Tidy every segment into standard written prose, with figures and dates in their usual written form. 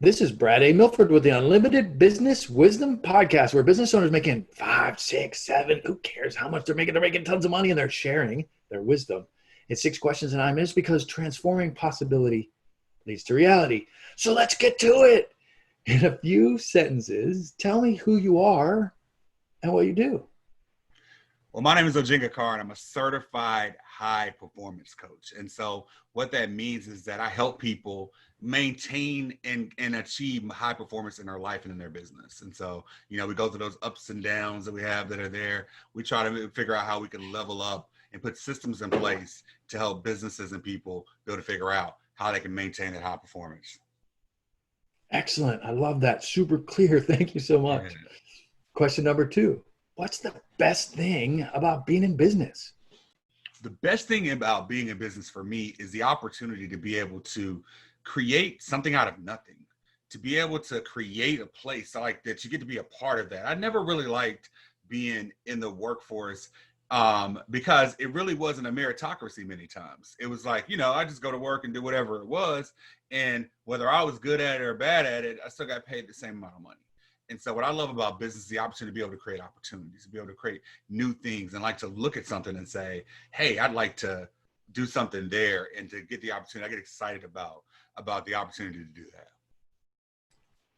This is Brad A. Milford with the Unlimited Business Wisdom Podcast, where business owners making 5, 6, 7, who cares how much they're making? They're making tons of money and they're sharing their wisdom. It's 6 questions in 9 minutes because transforming possibility leads to reality. So let's get to it. In a few sentences, tell me who you are and what you do. Well, my name is Oginga Carr, and I'm a certified high performance coach. And so what that means is that I help people maintain and achieve high performance in their life and in their business. And so, we go through those ups and downs that we have that are there. We try to figure out how we can level up and put systems in place to help businesses and people be able to figure out how they can maintain that high performance. Excellent. I love that. Super clear. Thank you so much. Yeah. Question number 2. What's the best thing about being in business? The best thing about being in business for me is the opportunity to be able to create something out of nothing, to be able to create a place like that. You get to be a part of that. I never really liked being in the workforce because it really wasn't a meritocracy many times. It was like, I just go to work and do whatever it was. And whether I was good at it or bad at it, I still got paid the same amount of money. And so what I love about business is the opportunity to be able to create opportunities, to be able to create new things and like to look at something and say, hey, I'd like to do something there, and to get the opportunity. I get excited about the opportunity to do that.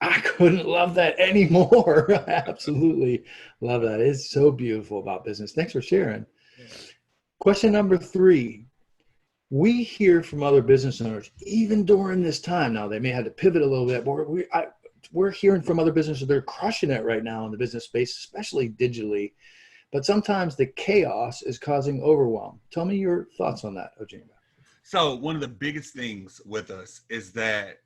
I couldn't love that anymore. Absolutely love that. It's so beautiful about business. Thanks for sharing. Yeah. Question number 3. We hear from other business owners, even during this time. Now, they may have to pivot a little bit, but we're hearing from other businesses. They're crushing it right now in the business space, especially digitally. But sometimes the chaos is causing overwhelm. Tell me your thoughts on that, Oginga. So one of the biggest things with us is that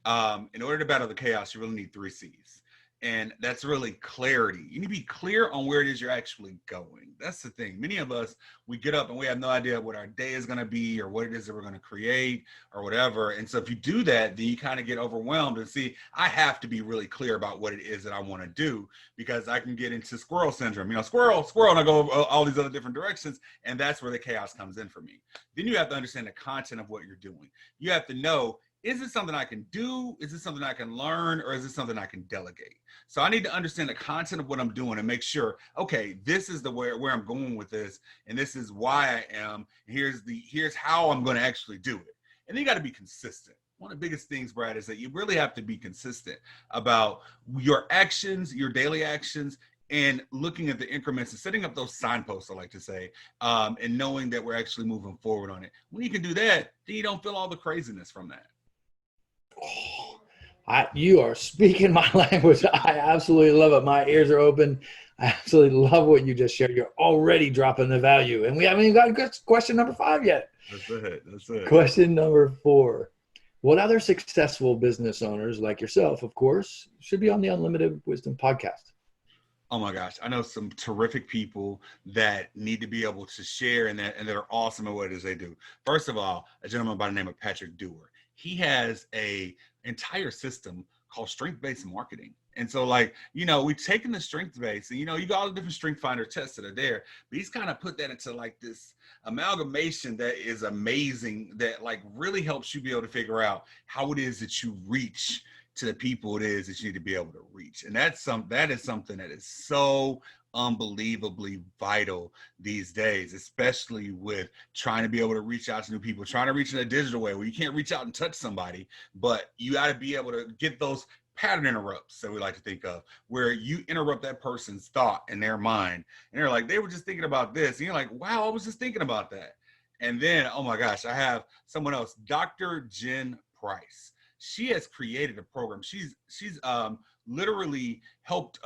in order to battle the chaos, you really need 3 C's. And that's really clarity. You need to be clear on where it is you're actually going. That's the thing. Many of us, we get up and we have no idea what our day is going to be or what it is that we're going to create or whatever. And so if you do that, then you kind of get overwhelmed and see, I have to be really clear about what it is that I want to do, because I can get into squirrel syndrome, squirrel, and I go all these other different directions. And that's where the chaos comes in for me. Then you have to understand the content of what you're doing. You have to know, is it something I can do? Is it something I can learn? Or is it something I can delegate? So I need to understand the content of what I'm doing and make sure, okay, this is the where I'm going with this. And this is why I am. Here's how I'm going to actually do it. And then you got to be consistent. One of the biggest things, Brad, is that you really have to be consistent about your actions, your daily actions, and looking at the increments and setting up those signposts, I like to say, and knowing that we're actually moving forward on it. When you can do that, then you don't feel all the craziness from that. You are speaking my language. I absolutely love it. My ears are open. I absolutely love what you just shared. You're already dropping the value. And we haven't even got question number 5 yet. That's it. Question number 4. What other successful business owners like yourself, of course, should be on the Unlimited Wisdom podcast? Oh my gosh, I know some terrific people that need to be able to share and that are awesome at what it is they do. First of all, a gentleman by the name of Patrick Dewar. He has a entire system called strength-based marketing. And so we've taken the strength-based and, you got all the different strength finder tests that are there, but he's kind of put that into like this amalgamation that is amazing, that like really helps you be able to figure out how it is that you reach to the people it is that you need to be able to reach. And that is something that is so unbelievably vital these days, especially with trying to be able to reach out to new people, trying to reach in a digital way where you can't reach out and touch somebody, but you got to be able to get those pattern interrupts that we like to think of, where you interrupt that person's thought in their mind and they're like, they were just thinking about this, and you're like, wow, I was just thinking about that. And then, oh my gosh, I have someone else, Dr. Jen Price. She has created a program. She's literally helped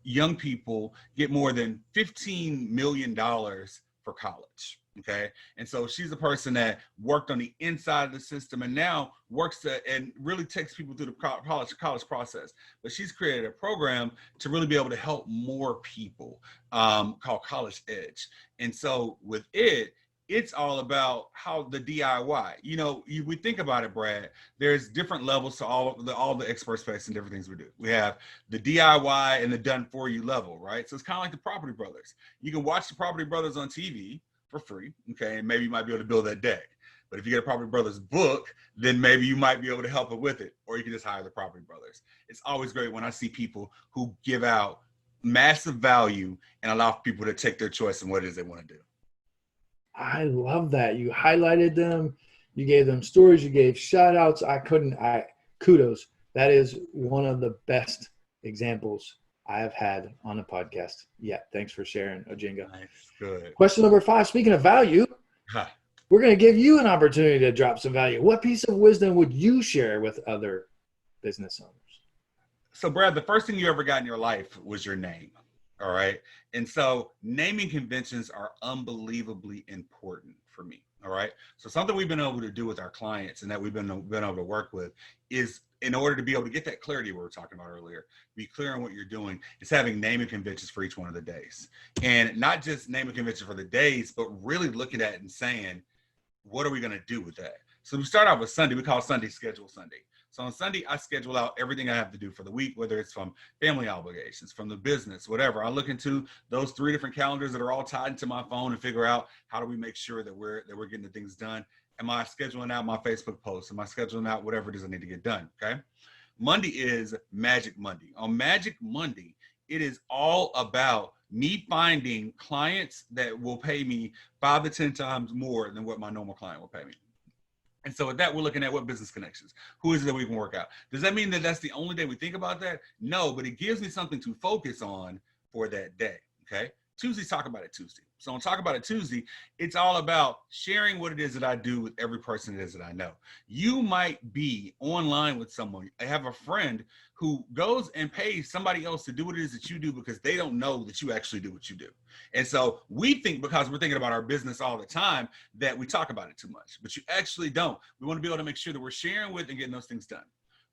young people get more than $15 million for college. Okay. And so she's a person that worked on the inside of the system and now works and really takes people through the college process. But she's created a program to really be able to help more people called College Edge. And so with it, it's all about how the DIY, we think about it, Brad, there's different levels to all the expert space and different things we do. We have the DIY and the done for you level, right? So it's kind of like the Property Brothers. You can watch the Property Brothers on TV for free, okay? And maybe you might be able to build that deck. But if you get a Property Brothers book, then maybe you might be able to help it with it, or you can just hire the Property Brothers. It's always great when I see people who give out massive value and allow people to take their choice in what it is they want to do. I love that. You highlighted them, you gave them stories, you gave shout outs. Kudos. That is one of the best examples I have had on a podcast. Yeah, thanks for sharing, Oginga. Nice, good. Question number 5, speaking of value, Huh. we're going to give you an opportunity to drop some value. What piece of wisdom would you share with other business owners? So, Brad, the first thing you ever got in your life was your name. All right. And so naming conventions are unbelievably important for me. All right. So something we've been able to do with our clients and that we've been able to work with is, in order to be able to get that clarity we were talking about earlier, be clear on what you're doing, is having naming conventions for each one of the days. And not just naming convention for the days, but really looking at it and saying, what are we going to do with that? So we start out with Sunday. We call Sunday Schedule Sunday. So on Sunday, I schedule out everything I have to do for the week, whether it's from family obligations, from the business, whatever. I look into those 3 different calendars that are all tied into my phone and figure out, how do we make sure that we're getting the things done? Am I scheduling out my Facebook posts? Am I scheduling out whatever it is I need to get done? Okay. Monday is Magic Monday. On Magic Monday, it is all about me finding clients that will pay me 5 to 10 times more than what my normal client will pay me. And so with that, we're looking at what business connections, who is it that we can work out? Does that mean that that's the only day we think about that? No, but it gives me something to focus on for that day, okay? Tuesday's Talk About It Tuesday. So on Talk About It Tuesday, it's all about sharing what it is that I do with every person it is that I know. You might be online with someone. I have a friend who goes and pays somebody else to do what it is that you do because they don't know that you actually do what you do. And so we think, because we're thinking about our business all the time, that we talk about it too much, but you actually don't. We want to be able to make sure that we're sharing with and getting those things done.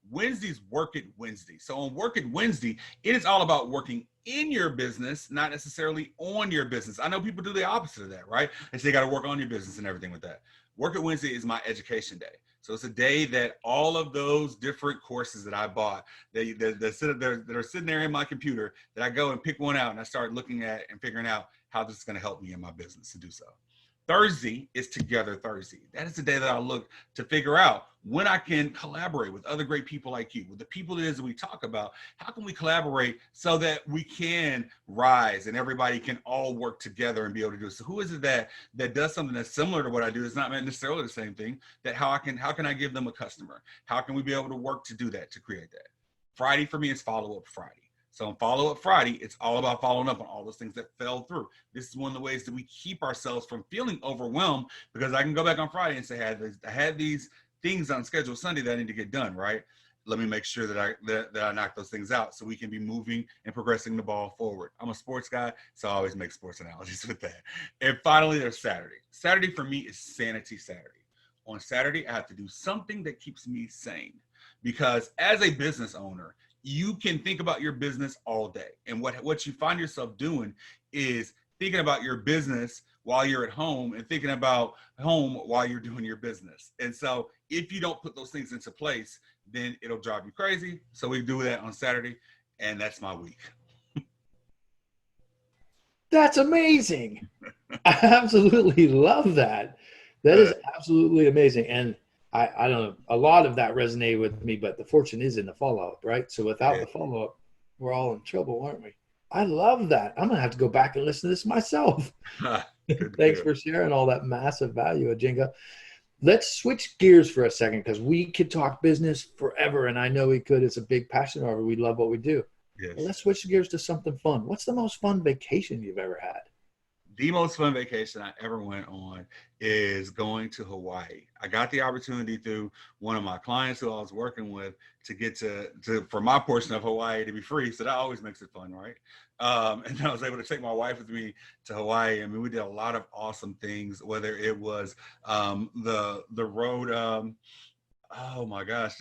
Wednesday's Work It Wednesday. So on Work It Wednesday, it is all about working in your business, not necessarily on your business. I know people do the opposite of that, right? They say you got to work on your business and everything with that. Work It Wednesday is my education day. So it's a day that all of those different courses that I bought, that are sitting there in my computer, that I go and pick one out and I start looking at and figuring out how this is going to help me in my business to do so. Thursday is Together Thursday. That is the day that I look to figure out when I can collaborate with other great people like you, with the people it is that we talk about. How can we collaborate so that we can rise and everybody can all work together and be able to do it? So who is it that does something that's similar to what I do? It's not necessarily the same thing. That how can I give them a customer? How can we be able to work to do that, to create that? Friday for me is Follow Up Friday. So on Follow Up Friday, it's all about following up on all those things that fell through. This is one of the ways that we keep ourselves from feeling overwhelmed, because I can go back on Friday and say, I had these things on schedule Sunday that I need to get done, right? Let me make sure that I knock those things out so we can be moving and progressing the ball forward. I'm a sports guy, so I always make sports analogies with that. And finally, there's Saturday. Saturday for me is Sanity Saturday. On Saturday, I have to do something that keeps me sane, because as a business owner, you can think about your business all day. And what you find yourself doing is thinking about your business while you're at home and thinking about home while you're doing your business. And so if you don't put those things into place, then it'll drive you crazy. So we do that on Saturday, and that's my week. That's amazing. I absolutely love that. That is absolutely amazing. And I don't know, a lot of that resonated with me, but the fortune is in the follow-up, right? So without the follow-up, we're all in trouble, aren't we? I love that. I'm going to have to go back and listen to this myself. Thanks for sharing all that massive value, Oginga. Let's switch gears for a second, because we could talk business forever, and I know we could. It's a big passion of ours. We love what we do. Yes. Well, let's switch gears to something fun. What's the most fun vacation you've ever had? The most fun vacation I ever went on is going to Hawaii. I got the opportunity through one of my clients who I was working with to get to for my portion of Hawaii to be free. So that always makes it fun, right? And I was able to take my wife with me to Hawaii. I mean, we did a lot of awesome things, whether it was the road. Oh my gosh,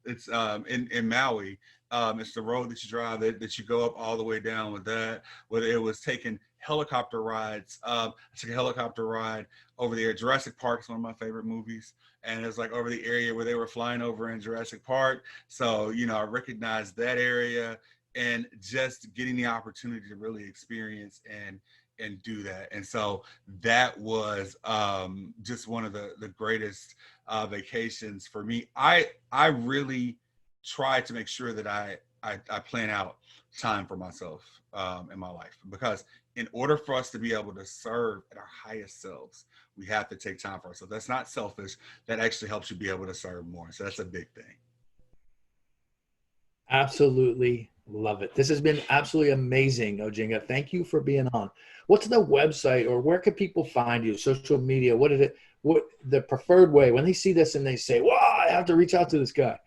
it's in Maui. It's the road that you drive that you go up all the way down with that. Whether it was taking helicopter rides, I took a helicopter ride over the air. Jurassic Park is one of my favorite movies, and it was like over the area where they were flying over in Jurassic Park. So I recognized that area, and just getting the opportunity to really experience and do that. And so that was just one of the greatest vacations for me. I really try to make sure that I plan out time for myself in my life, because in order for us to be able to serve at our highest selves, we have to take time for ourselves. That's not selfish. That actually helps you be able to serve more. So that's a big thing. Absolutely love it. This has been absolutely amazing, Ojinga. Thank you for being on. What's the website, or where can people find you? Social media? What is it? What the preferred way when they see this and they say, "Wow, I have to reach out to this guy."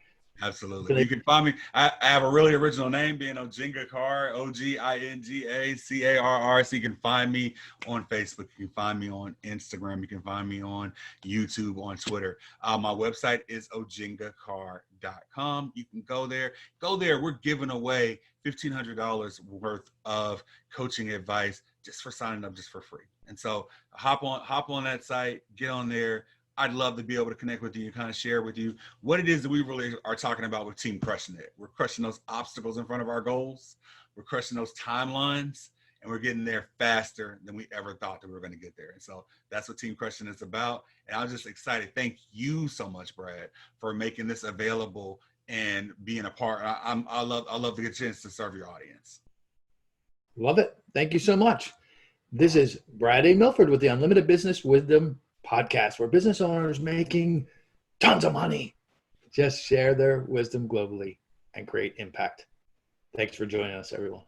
Absolutely. You can find me. I have a really original name, being Oginga Carr, Ogingacarr. So you can find me on Facebook. You can find me on Instagram. You can find me on YouTube, on Twitter. My website is ogingacarr.com. You can go there. We're giving away $1,500 worth of coaching advice just for signing up, just for free. And so hop on that site, get on there. I'd love to be able to connect with you and kind of share with you what it is that we really are talking about with Team Crushing It. We're crushing those obstacles in front of our goals. We're crushing those timelines, and we're getting there faster than we ever thought that we were going to get there. And so that's what Team Crushing is about. And I'm just excited. Thank you so much, Brad, for making this available and being a part. I love to get a chance to serve your audience. Love it. Thank you so much. This is Brad A. Milford with the Unlimited Business Wisdom Podcast, where business owners making tons of money just share their wisdom globally and create impact. Thanks for joining us, everyone.